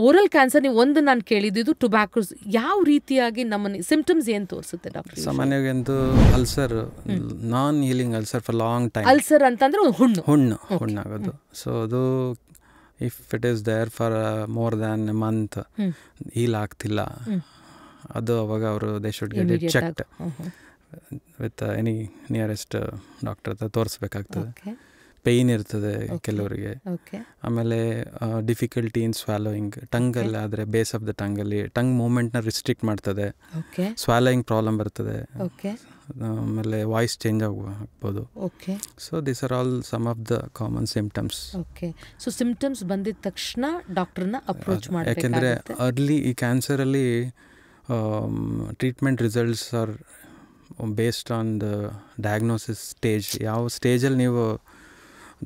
Oral cancer ನೀವು ಒಂದು ನಾನು ಕೇಳಿದ್ದು ಟೊಬ್ಯಾಕೋಸ್ ಯಾವ ರೀತಿಯಾಗಿ ನಮ್ಮನ್ನ ಸಿಂಪ್ಟಮ್ಸ್ ಏನು ತೋರಿಸುತ್ತೆ ಡಾಕ್ಟರ್? ಸಾಮಾನ್ಯವಾಗಿ ಒಂದು ulcer, non healing ulcer for long time. Ulcer ಅಂತಂದ್ರೆ ಹುಣ್ಣಾಗೋದು. ಸೊ ಅದು if it is there for more than a month heal ಆಗ್ತಿಲ್ಲ, ಅದು ಅವಾಗ ಅವರು they should get it checked with any nearest doctor ಹತ್ರ ತೋರಿಸ್ಬೇಕಾಗ್ತದೆ. ಪೇಯ್ನ್ ಇರ್ತದೆ ಕೆಲವರಿಗೆ. ಆಮೇಲೆ ಡಿಫಿಕಲ್ಟಿ ಇನ್ ಸ್ವಾಲೋಯಿಂಗ್, ಟಂಗಲ್ಲಿ ಆದರೆ ಬೇಸ್ ಆಫ್ ದ ಟಂಗಲ್ಲಿ ಟಂಗ್ ಮೂಮೆಂಟ್ನ ರಿಸ್ಟ್ರಿಕ್ಟ್ ಮಾಡ್ತದೆ, ಸ್ವಾಲೋಯಿಂಗ್ ಪ್ರಾಬ್ಲಮ್ ಬರ್ತದೆ, ಆಮೇಲೆ ವಾಯ್ಸ್ ಚೇಂಜ್ ಆಗ್ಬೋದು. So this are all some of the common symptoms. So symptoms ಬಂದಿದ ತಕ್ಷಣ ಡಾಕ್ಟರ್ನ ಅಪ್ರೋಚ್ ಮಾಡಬೇಕು. ಯಾಕೆಂದರೆ ಅರ್ಲಿ ಈ ಕ್ಯಾನ್ಸರಲ್ಲಿ treatment results are based on the diagnosis stage. ಯಾವ ಸ್ಟೇಜಲ್ಲಿ ನೀವು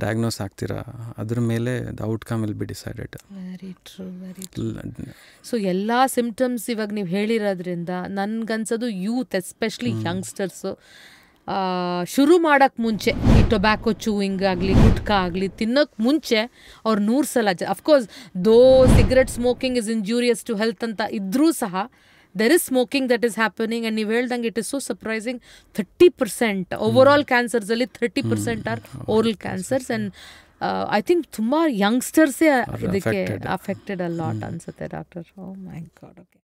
ಡಯಾಗ್ನೋಸ್ ಆಗ್ತೀರಾ ಅದ್ರ ಮೇಲೆ the outcome will be decided. Very true, very true. So ಎಲ್ಲ ಸಿಂಪ್ಟಮ್ಸ್ ಇವಾಗ ನೀವು ಹೇಳಿರೋದ್ರಿಂದ ನನಗನ್ಸೋದು ಯೂತ್ ಎಸ್ಪೆಷಲಿ ಯಂಗ್ಸ್ಟರ್ಸು ಶುರು ಮಾಡೋಕ್ಕೆ ಮುಂಚೆ ಈ ಟೊಬ್ಯಾಕೊ ಚೂಯಿಂಗ್ ಆಗಲಿ ಗುಟ್ಕಾ ಆಗಲಿ ತಿನ್ನೋಕ್ಕೆ ಮುಂಚೆ ಅವ್ರು 100 ಸಲ of course though cigarette smoking is injurious to health ಅಂತ ಇದ್ರೂ ಸಹ there is smoking that is happening, and ನೀವು ಹೇಳ್ದಂಗೆ it is so surprising 30% overall cancers ಅಲ್ಲಿ 30% are oral cancers, and I think ತುಂಬ youngsters ಇದಕ್ಕೆ affected a lot ಅನ್ಸುತ್ತೆ doctor. Oh my God. Okay.